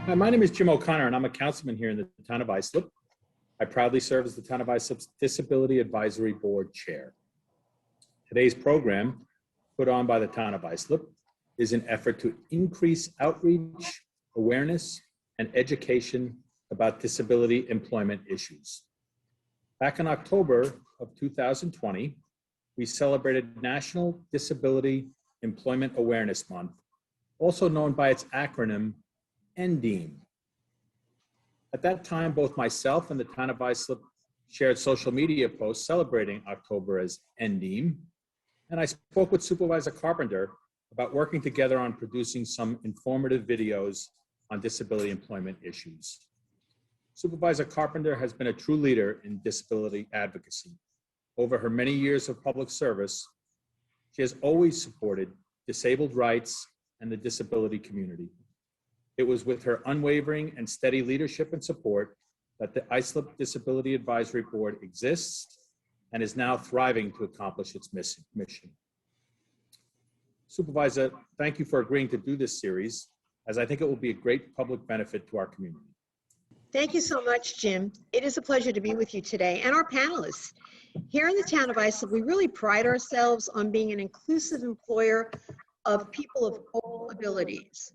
Hi, my name is Jim O'Connor, and I'm a councilman here in the town of Islip. I proudly serve as the town of Islip's Disability Advisory Board Chair. Today's program, put on by the town of Islip, is an effort to increase outreach, awareness, and education about disability employment issues. Back in October of 2020, we celebrated National Disability Employment Awareness Month, also known by its acronym NDEAM. At that time, both myself and the town of Islip shared social media posts celebrating October as NDEAM, and I spoke with Supervisor Carpenter about working together on producing some informative videos on disability employment issues. Supervisor Carpenter has been a true leader in disability advocacy. Over her many years of public service, she has always supported disabled rights and the disability community. It was with her unwavering and steady leadership and support that the Islip Disability Advisory Board exists and is now thriving to accomplish its mission. Supervisor, thank you for agreeing to do this series, as I think it will be a great public benefit to our community. Thank you so much, Jim. It is a pleasure to be with you today and our panelists. Here in the town of Islip, we really pride ourselves on being an inclusive employer of people of all abilities.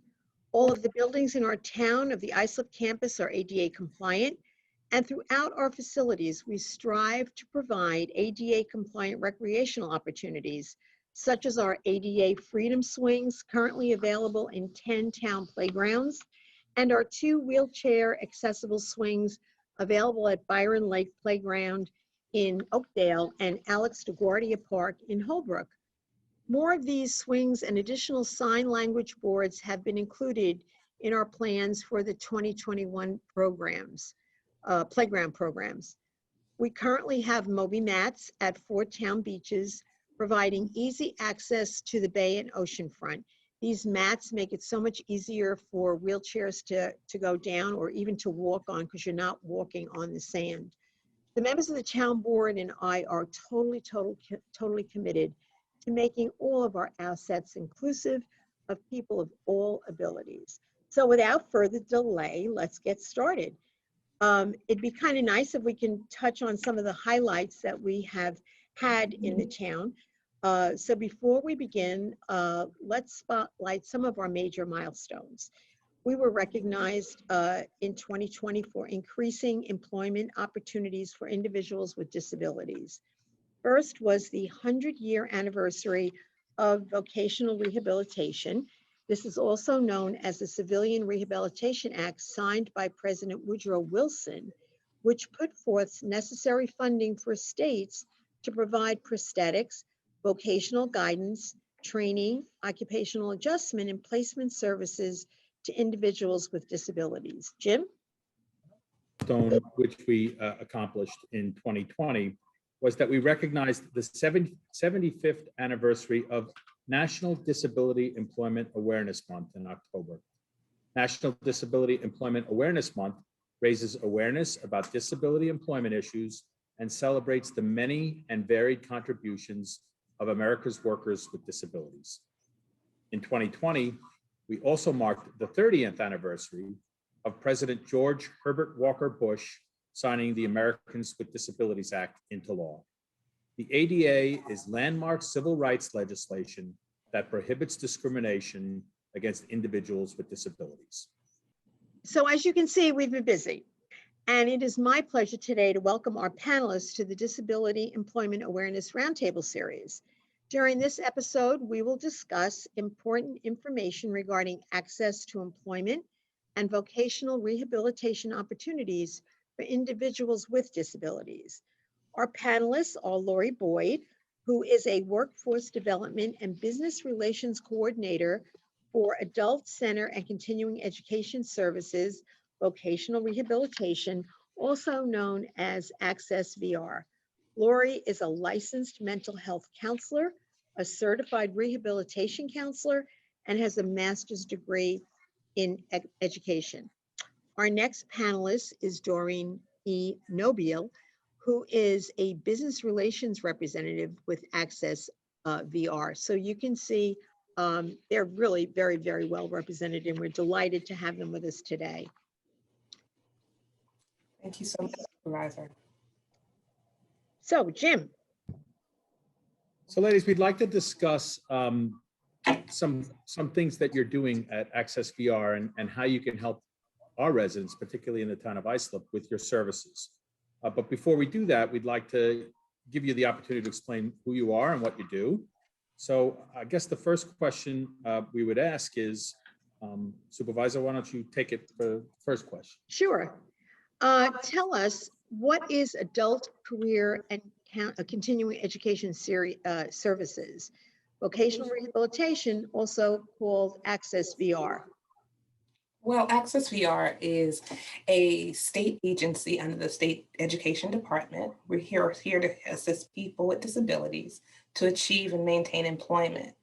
All of the buildings in our town of the Islip campus are ADA compliant, and throughout our facilities, we strive to provide ADA compliant recreational opportunities, such as our ADA Freedom Swings, currently available in 10 town playgrounds, and our 2 wheelchair accessible swings available at Byron Lake Playground in Oakdale and Alex DeGuardia Park in Holbrook. More of these swings and additional sign language boards have been included in our plans for the 2021 programs, playground programs. We currently have Moby mats at 4 town beaches, providing easy access to the bay and oceanfront. These mats make it so much easier for wheelchairs to go down or even to walk on, because you're not walking on the sand. The members of the town board and I are totally committed to making all of our assets inclusive of people of all abilities. So without further delay, let's get started. It'd be kind of nice if we can touch on some of the highlights that we have had in the town. So before we begin, let's spotlight some of our major milestones. We were recognized in 2020 for increasing employment opportunities for individuals with disabilities. First was the 100-year anniversary of vocational rehabilitation. This is also known as the Civilian Rehabilitation Act, signed by President Woodrow Wilson, which put forth necessary funding for states to provide prosthetics, vocational guidance, training, occupational adjustment, and placement services to individuals with disabilities. Jim? Which we accomplished in 2020 was that we recognized the 75th anniversary of National Disability Employment Awareness Month in October. National Disability Employment Awareness Month raises awareness about disability employment issues and celebrates the many and varied contributions of America's workers with disabilities. In 2020, we also marked the 30th anniversary of President George Herbert Walker Bush signing the Americans with Disabilities Act into law. The ADA is landmark civil rights legislation that prohibits discrimination against individuals with disabilities. So as you can see, we've been busy. And it is my pleasure today to welcome our panelists to the Disability Employment Awareness Roundtable Series. During this episode, we will discuss important information regarding access to employment and vocational rehabilitation opportunities for individuals with disabilities. Our panelists are Lori Boyd, who is a Workforce Development and Business Relations Coordinator for Adult Center and Continuing Education Services, Vocational Rehabilitation, also known as ACCESS-VR. Lori is a licensed mental health counselor, a certified rehabilitation counselor, and has a master's degree in education. Our next panelist is Doreen E. Nobile, who is a business relations representative with ACCESS-VR. So you can see They're really very, very well represented, and we're delighted to have them with us today. Thank you so much, Supervisor. So, Jim. So ladies, we'd like to discuss some things that you're doing at ACCESVR and how you can help our residents, particularly in the town of Islip, with your services. But before we do that, we'd like to give you the opportunity to explain who you are and what you do. So I guess the first question we would ask is, Supervisor, why don't you take it for the first question? Sure. Tell us, what is adult career and continuing education services? Vocational rehabilitation, also called ACCES-VR. Well, ACCESVR is a state agency under the State Education Department. We're here to assist people with disabilities to achieve and maintain employment.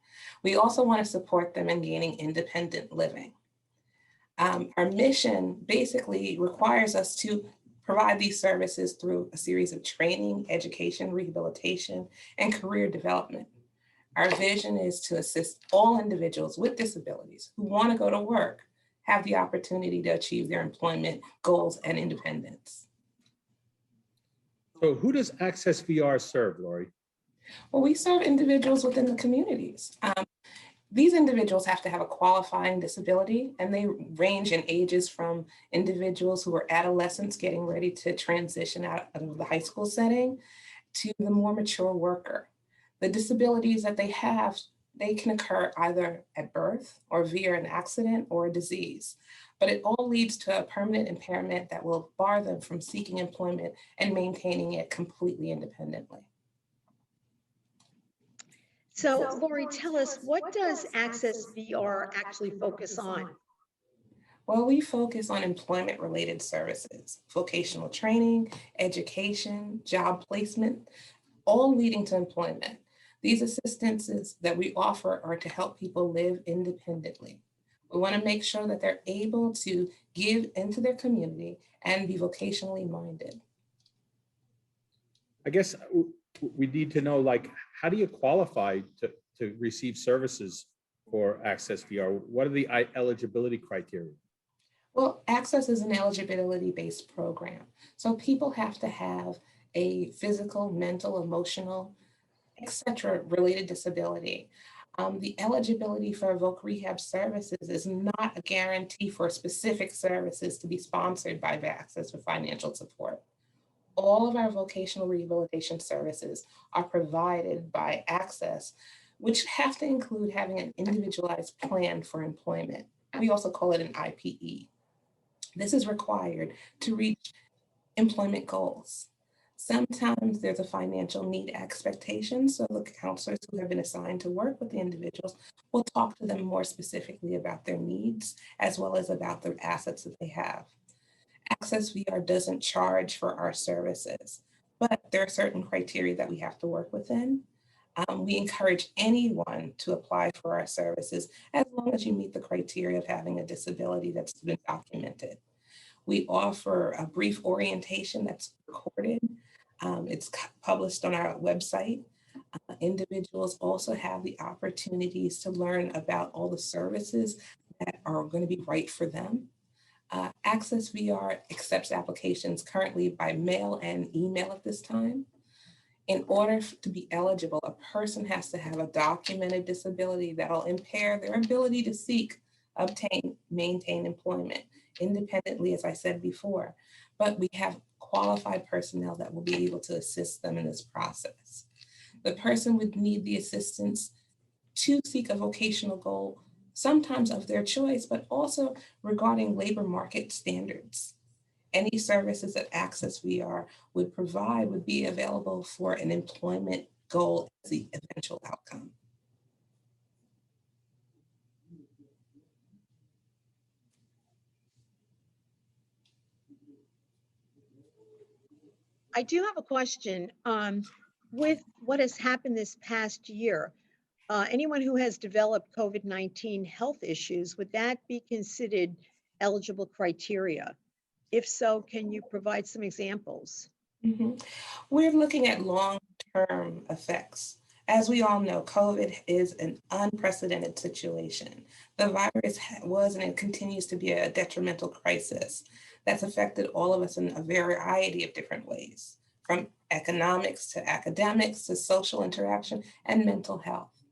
We also want to support them in gaining independent living. Our mission basically requires us to provide these services through a series of training, education, rehabilitation, and career development. Our vision is to assist all individuals with disabilities who want to go to work have the opportunity to achieve their employment goals and independence. So who does ACCESVR serve, Lori? Well, we serve individuals within the communities. These individuals have to have a qualifying disability, and they range in ages from individuals who are adolescents getting ready to transition out of the high school setting to the more mature worker. The disabilities that they have, they can occur either at birth or via an accident or a disease, but it all leads to a permanent impairment that will bar them from seeking employment and maintaining it completely independently. So, Lori, tell us, what does ACCES-VR actually focus on? Well, we focus on employment-related services, vocational training, education, job placement, all leading to employment. These assistances that we offer are to help people live independently. We want to make sure that they're able to give into their community and be vocationally minded. I guess we need to know, like, how do you qualify to receive services for ACCES-VR? What are the eligibility criteria? Well, ACCES is an eligibility-based program. So people have to have a physical, mental, emotional, etc. related disability. The eligibility for voc rehab services is not a guarantee for specific services to be sponsored by ACCES for financial support. All of our vocational rehabilitation services are provided by ACCES, which have to include having an individualized plan for employment. We also call it an IPE. This is required to reach employment goals. Sometimes there's a financial need expectation, so the counselors who have been assigned to work with the individuals will talk to them more specifically about their needs, as well as about the assets that they have. ACCES-VR doesn't charge for our services, but there are certain criteria that we have to work within. We encourage anyone to apply for our services as long as you meet the criteria of having a disability that's been documented. We offer a brief orientation that's recorded. It's published on our website. Individuals also have the opportunities to learn about all the services that are going to be right for them. ACCES-VR accepts applications currently by mail and email at this time. In order to be eligible, a person has to have a documented disability that'll impair their ability to seek, obtain, maintain employment independently, as I said before. But we have qualified personnel that will be able to assist them in this process. The person would need the assistance to seek a vocational goal, sometimes of their choice, but also regarding labor market standards. Any services that ACCES-VR would provide would be available for an employment goal as the eventual outcome. I do have a question. With what has happened this past year, anyone who has developed COVID-19 health issues, would that be considered eligible criteria? If so, can you provide some examples? We're looking at long-term effects As we all know, COVID is an unprecedented situation. The virus was and it continues to be a detrimental crisis that's affected all of us in a variety of different ways, from economics to academics to social interaction and mental health.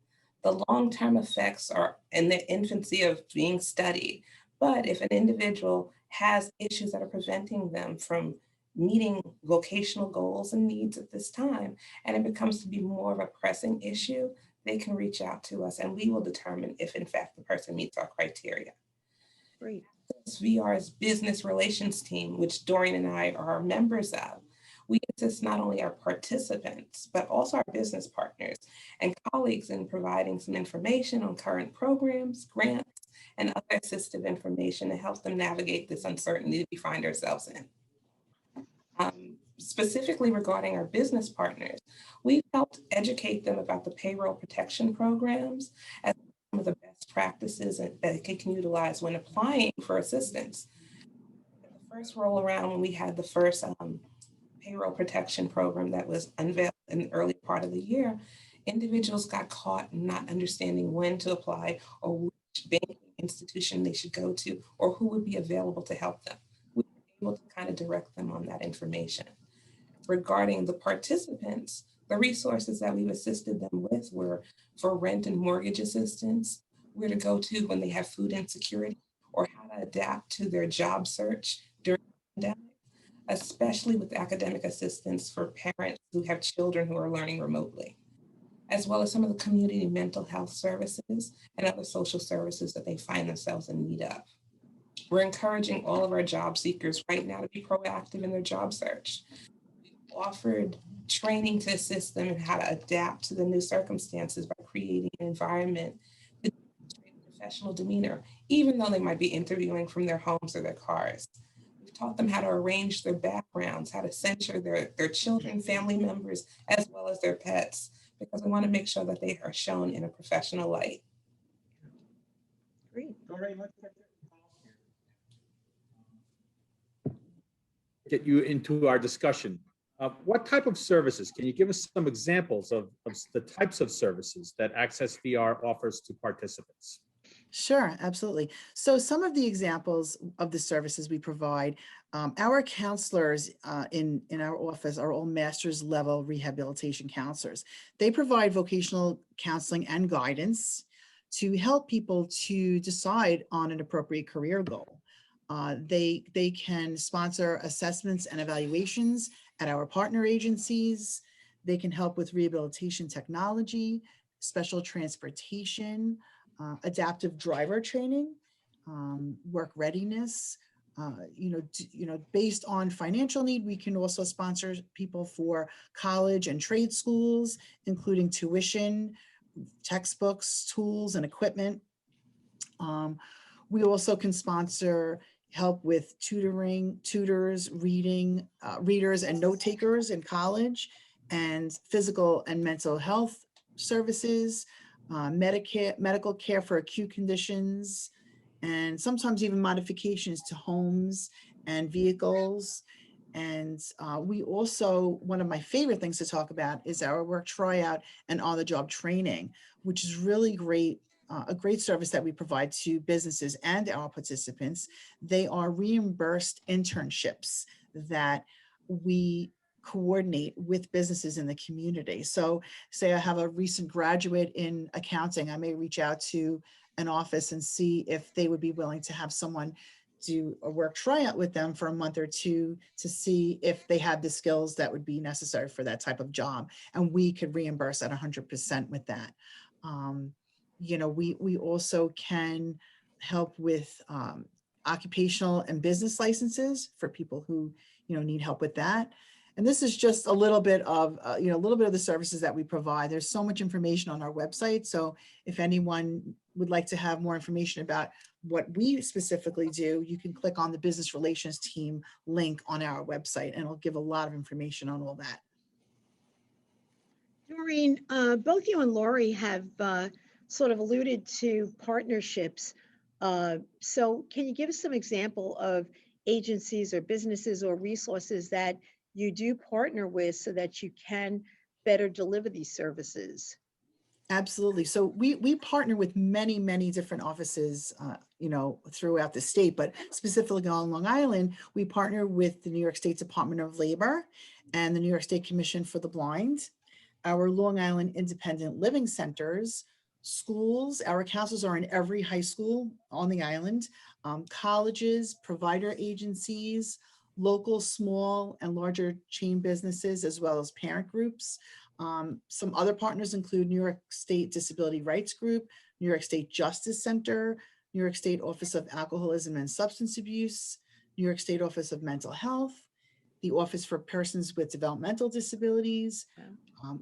The long-term effects are in the infancy of being studied, but if an individual has issues that are preventing them from meeting vocational goals and needs at this time, and it becomes to be more of a pressing issue, they can reach out to us and we will determine if in fact the person meets our criteria. Great. ACCESVR's business relations team, which Dorian and I are members of, we assist not only our participants, but also our business partners and colleagues in providing some information on current programs, grants, and other assistive information to help them navigate this uncertainty we find ourselves in. Specifically regarding our business partners, we've helped educate them about the payroll protection programs as some of the best practices that they can utilize when applying for assistance. The first roll around, when we had the first payroll protection program that was unveiled in the early part of the year, individuals got caught not understanding when to apply or which banking institution they should go to or who would be available to help them. We were able to kind of direct them on that information. Regarding the participants, the resources that we've assisted them with were for rent and mortgage assistance, where to go to when they have food insecurity, or how to adapt to their job search during the pandemic, especially with academic assistance for parents who have children who are learning remotely, as well as some of the community mental health services and other social services that they find themselves in need of. We're encouraging all of our job seekers right now to be proactive in their job search. We've offered training to assist them in how to adapt to the new circumstances by creating an environment that demonstrates professional demeanor, even though they might be interviewing from their homes or their cars. We've taught them how to arrange their backgrounds, how to censure their children, family members, as well as their pets, because we want to make sure that they are shown in a professional light. Great. Get you into our discussion. What type of services? Can you give us some examples of the types of services that ACCESVR offers to participants? Sure, absolutely. So some of the examples of the services we provide, our counselors in our office are all master's level rehabilitation counselors. They provide vocational counseling and guidance to help people to decide on an appropriate career goal. They can sponsor assessments and evaluations at our partner agencies. They can help with rehabilitation technology, special transportation, adaptive driver training, work readiness. Based on financial need, we can also sponsor people for college and trade schools, including tuition, textbooks, tools, and equipment. We also can sponsor help with tutoring, tutors, readers and note takers in college, and physical and mental health services, medical care for acute conditions, and sometimes even modifications to homes and vehicles. And we also, one of my favorite things to talk about is our work tryout and on-the-job training, which is really great. A great service that we provide to businesses and our participants. They are reimbursed internships that we coordinate with businesses in the community. So say I have a recent graduate in accounting, I may reach out to an office and see if they would be willing to have someone do a work tryout with them for a month or two to see if they have the skills that would be necessary for that type of job. And we could reimburse at 100% with that. We also can help with occupational and business licenses for people who, need help with that. And this is just a little bit of, the services that we provide. There's so much information on our website. So if anyone would like to have more information about what we specifically do, you can click on the business relations team link on our website, and it'll give a lot of information on all that. Doreen, both you and Lori have sort of alluded to partnerships. So can you give us some example of agencies or businesses or resources that you do partner with so that you can better deliver these services? Absolutely. So we partner with many different offices, throughout the state, but specifically on Long Island, we partner with the New York State Department of Labor and the New York State Commission for the Blind, our Long Island Independent Living Centers, schools. Our counselors are in every high school on the island, colleges, provider agencies, local, small and larger chain businesses, as well as parent groups. Some other partners include New York State Disability Rights Group, New York State Justice Center, New York State Office of Alcoholism and Substance Abuse, New York State Office of Mental Health, the Office for Persons with Developmental Disabilities,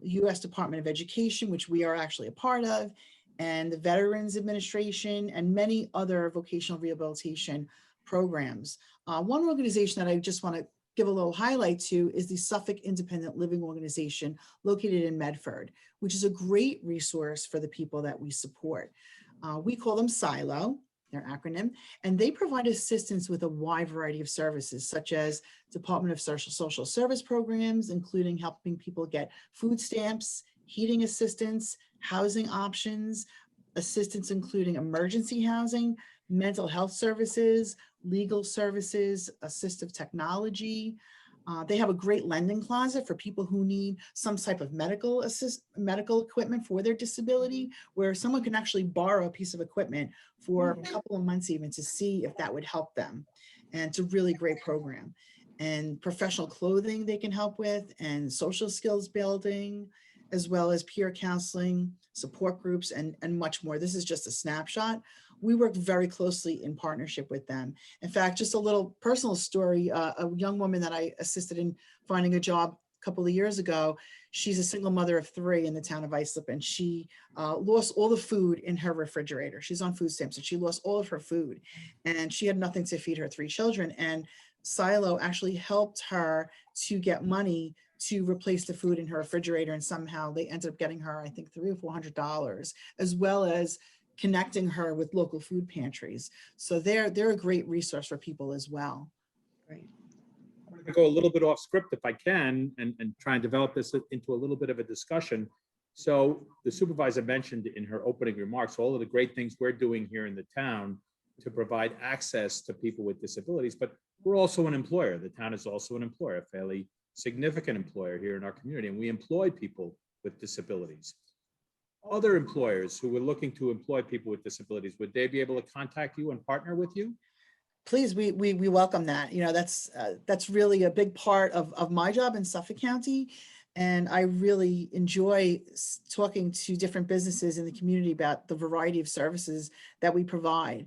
U.S. Department of Education, which we are actually a part of, and the Veterans Administration, and many other vocational rehabilitation programs. One organization that I just want to give a little highlight to is the Suffolk Independent Living Organization located in Medford, which is a great resource for the people that we support. We call them SILO, their acronym, and they provide assistance with a wide variety of services, such as Department of Social Service programs, including helping people get food stamps, heating assistance, housing options, assistance including emergency housing, mental health services, legal services, assistive technology. They have a great lending closet for people who need some type of medical equipment for their disability, where someone can actually borrow a piece of equipment for a couple of months even to see if that would help them. And it's a really great program. And professional clothing they can help with, and social skills building, as well as peer counseling, support groups, and much more. This is just a snapshot. We work very closely in partnership with them. In fact, just a little personal story, a young woman that I assisted in finding a job a couple of years ago, she's a single mother of 3 in the town of Islip, and she lost all the food in her refrigerator. She's on food stamps, and she lost all of her food, and she had nothing to feed her 3 children. And Silo actually helped her to get money to replace the food in her refrigerator, and somehow they ended up getting her, I think, $300 or $400, as well as connecting her with local food pantries. So they're a great resource for people as well. Right. I'm going to go a little bit off script if I can, and try and develop this into a little bit of a discussion. So the supervisor mentioned in her opening remarks all of the great things we're doing here in the town to provide access to people with disabilities, but we're also an employer. The town is also an employer, a fairly significant employer here in our community, and we employ people with disabilities. Other employers who were looking to employ people with disabilities, would they be able to contact you and partner with you? Please, we welcome that. That's really a big part of my job in Suffolk County. And I really enjoy talking to different businesses in the community about the variety of services that we provide.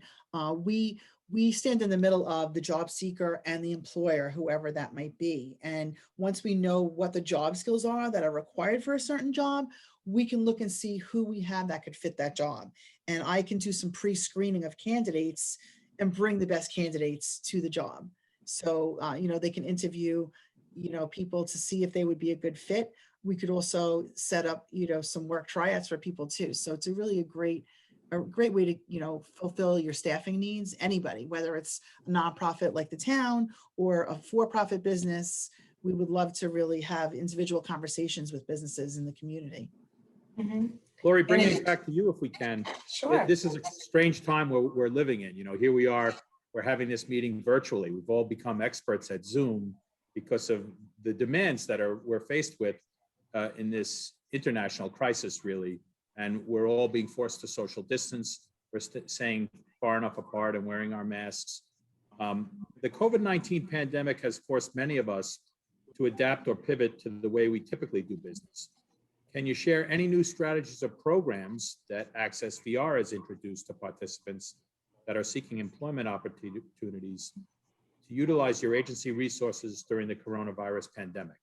We stand in the middle of the job seeker and the employer, whoever that might be. And once we know what the job skills are that are required for a certain job, we can look and see who we have that could fit that job. And I can do some pre-screening of candidates and bring the best candidates to the job. So, they can interview, people to see if they would be a good fit. We could also set up, some work tryouts for people too. So it's a great way to, fulfill your staffing needs. Anybody, whether it's a nonprofit like the town or a for-profit business, we would love to really have individual conversations with businesses in the community. Mm-hmm. Lori, bringing it back to you if we can. Sure. This is a strange time we're living in. Here we are, we're having this meeting virtually. We've all become experts at Zoom because of the demands that we're faced with in this international crisis, really. And we're all being forced to social distance. We're staying far enough apart and wearing our masks. The COVID-19 pandemic has forced many of us to adapt or pivot to the way we typically do business. Can you share any new strategies or programs that ACCESS-VR has introduced to participants that are seeking employment opportunities to utilize your agency resources during the coronavirus pandemic?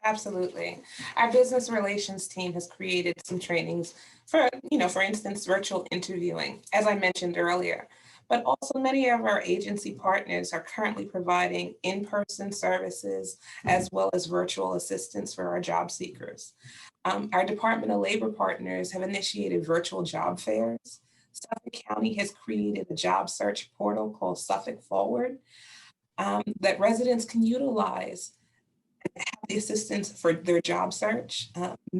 Absolutely. Our business relations team has created some trainings for instance, virtual interviewing, as I mentioned earlier. But also many of our agency partners are currently providing in-person services as well as virtual assistance for our job seekers. Our Department of Labor partners have initiated virtual job fairs. Suffolk County has created a job search portal called Suffolk Forward that residents can utilize have the assistance for their job search.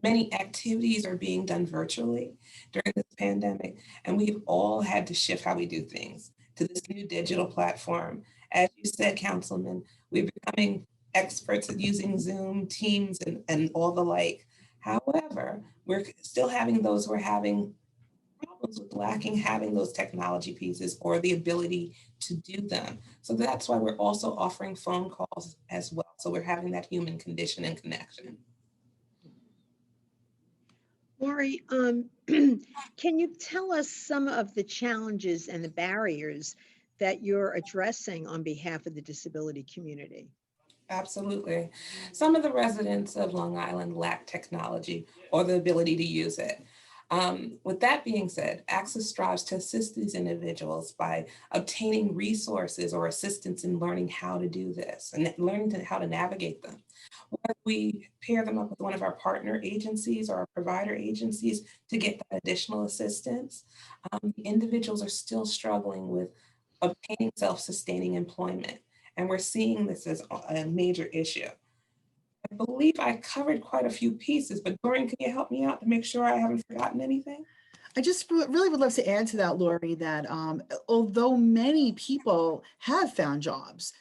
Many activities are being done virtually during this pandemic, and we've all had to shift how we do things to this new digital platform. As you said, Councilman, we're becoming experts at using Zoom, Teams, and all the like. However, we're still having those who are having problems with lacking having those technology pieces or the ability to do them. So that's why we're also offering phone calls as well. So we're having that human condition and connection. Lori, can you tell us some of the challenges and the barriers that you're addressing on behalf of the disability community? Absolutely. Some of the residents of Long Island lack technology or the ability to use it. With that being said, ACCESS strives to assist these individuals by obtaining resources or assistance in learning how to do this and learning how to navigate them. Whether we pair them up with one of our partner agencies or our provider agencies to get that additional assistance, the individuals are still struggling with obtaining self-sustaining employment. And we're seeing this as a major issue. I believe I covered quite a few pieces, but Doreen, can you help me out to make sure I haven't forgotten anything? I just really would love to add to that, Lori, that although many people have found jobs,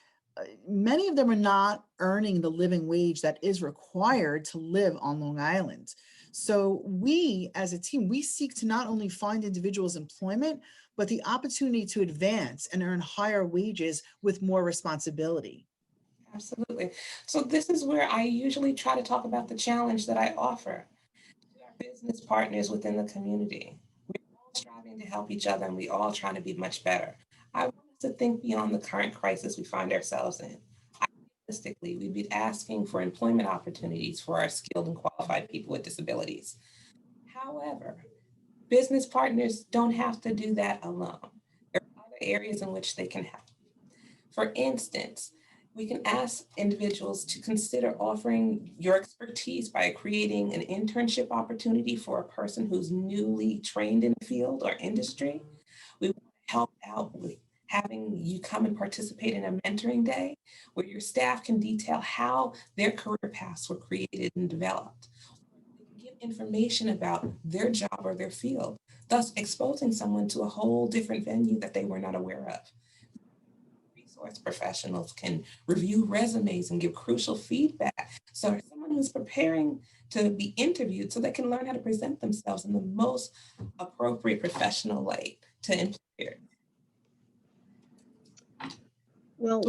many of them are not earning the living wage that is required to live on Long Island. So we, as a team, we seek to not only find individuals employment, but the opportunity to advance and earn higher wages with more responsibility. Absolutely. So this is where I usually try to talk about the challenge that I offer to our business partners within the community. We're all striving to help each other and we all trying to be much better. I want us to think beyond the current crisis we find ourselves in. Realistically, we'd be asking for employment opportunities for our skilled and qualified people with disabilities. However, business partners don't have to do that alone. There are other areas in which they can help. For instance, we can ask individuals to consider offering your expertise by creating an internship opportunity for a person who's newly trained in the field or industry. We want to help out with having you come and participate in a mentoring day where your staff can detail how their career paths were created and developed. They can give information about their job or their field, thus exposing someone to a whole different venue that they were not aware of. Resource professionals can review resumes and give crucial feedback. So someone who's preparing to be interviewed so they can learn how to present themselves in the most appropriate professional light to employers. Well,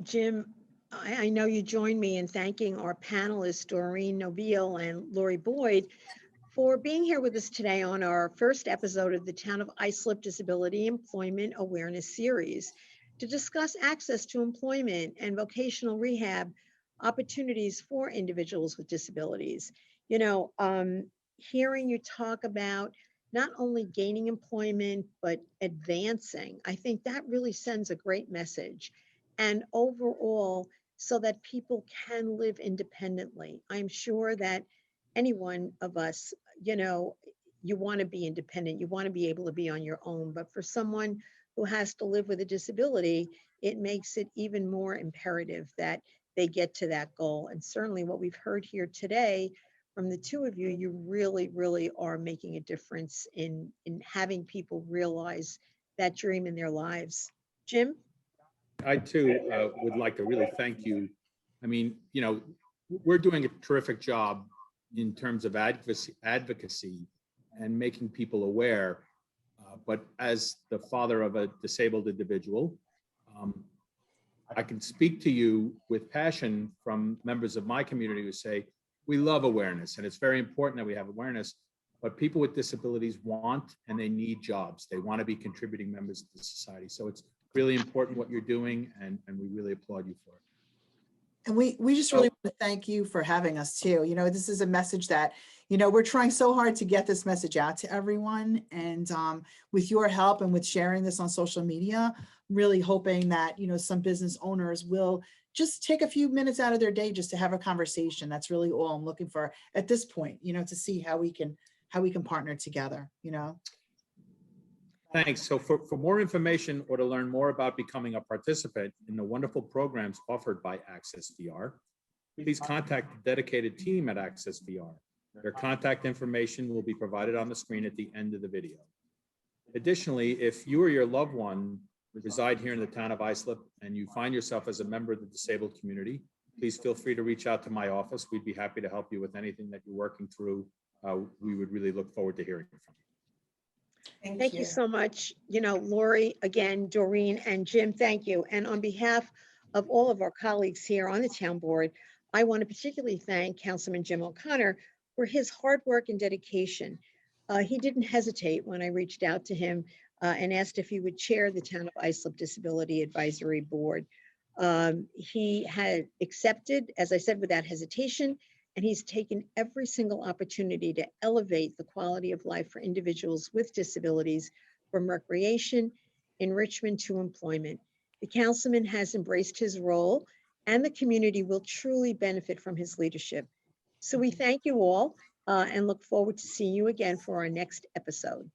Jim, I know you join me in thanking our panelists, Doreen Nobile and Lori Boyd, for being here with us today on our first episode of the Town of Islip Disability Employment Awareness Series to discuss access to employment and vocational rehab opportunities for individuals with disabilities. You know, hearing you talk about not only gaining employment, but advancing, I think that really sends a great message. And overall, so that people can live independently. I'm sure that any one of us, you know, you want to be independent, you want to be able to be on your own, but for someone who has to live with a disability, it makes it even more imperative that they get to that goal. And certainly what we've heard here today from the two of you, you really, really are making a difference in having people realize that dream in their lives. Jim? I too would like to really thank you. I mean, you know, we're doing a terrific job in terms of advocacy and making people aware. But as the father of a disabled individual, I can speak to you with passion from members of my community who say, we love awareness and it's very important that we have awareness, but people with disabilities want and they need jobs. They want to be contributing members of the society. So it's really important what you're doing and we really applaud you for it. And we just really want to thank you for having us too. You know, this is a message that, you know, we're trying so hard to get this message out to everyone. And with your help and with sharing this on social media, really hoping that, you know, some business owners will just take a few minutes out of their day just to have a conversation. That's really all I'm looking for at this point, you know, to see how we can partner together, you know. Thanks. So for more information or to learn more about becoming a participant in the wonderful programs offered by ACCESS-VR, please contact the dedicated team at ACCESS-VR. Their contact information will be provided on the screen at the end of the video. Additionally, if you or your loved one reside here in the town of Islip and you find yourself as a member of the disabled community, please feel free to reach out to my office. We'd be happy to help you with anything that you're working through. We would really look forward to hearing from you. Thank you so much. You know, Lori, again, Doreen and Jim, thank you. And on behalf of all of our colleagues here on the town board, I want to particularly thank Councilman Jim O'Connor for his hard work and dedication. He didn't hesitate when I reached out to him and asked if he would chair the Town of Islip Disability Advisory Board. He had accepted, as I said, without hesitation, and he's taken every single opportunity to elevate the quality of life for individuals with disabilities, from recreation, enrichment to employment. The councilman has embraced his role, and the community will truly benefit from his leadership. So we thank you all and look forward to seeing you again for our next episode.